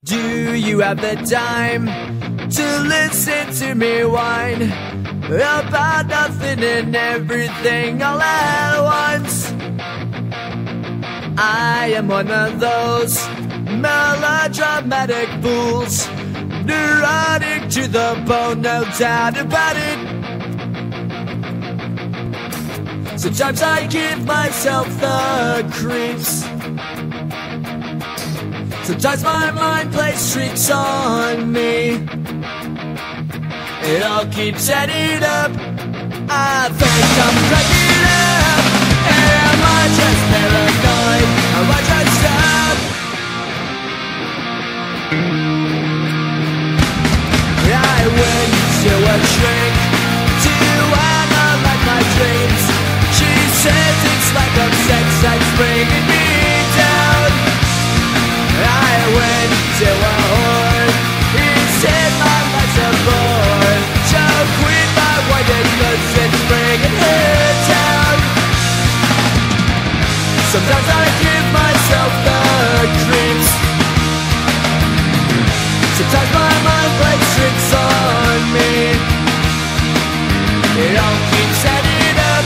Do you have the time to listen to me whine about nothing and everything all at once? I am one of those melodramatic fools, neurotic to the bone, no doubt about it. Sometimes I give myself the creeps. Sometimes my mind plays tricks on me. It all keeps adding up. I think I'm cracking up. Am I just paranoid? Am I just up? I went to a shrink to analyze my dreams. She says it's like a sex that's bringing me down. I went to a whore. He said my life's a bore. So quit my white cause it's bringing her down. Sometimes I give myself the creeps. Sometimes my mind plays tricks on me. It all keeps adding up.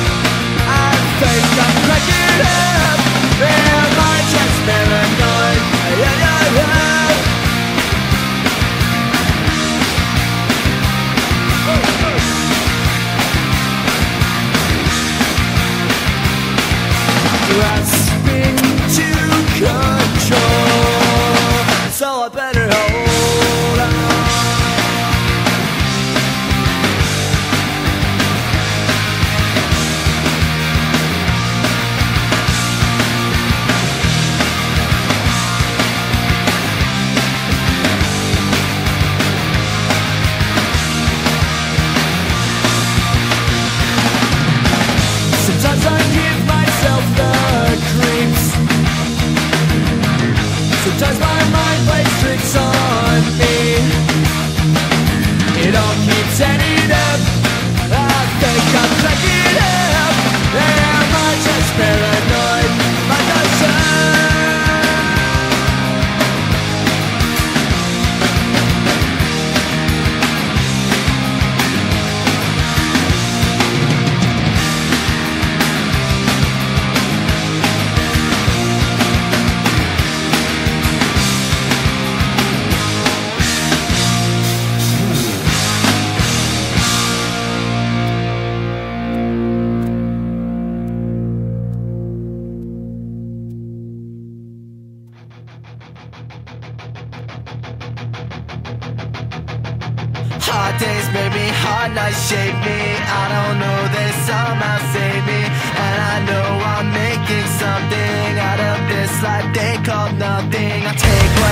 I think I'm cracking up. Am I just paranoid? Grasping to control, so I better hold on. Sometimes I give myself the creeps. Sometimes my mind plays tricks on me. It all keeps adding up. I think I'm cracking up. Am I just paranoid? Am I just hard days made me, hard nights shape me. I don't know, they somehow save me. And I know I'm making something out of this life they call nothing. I take what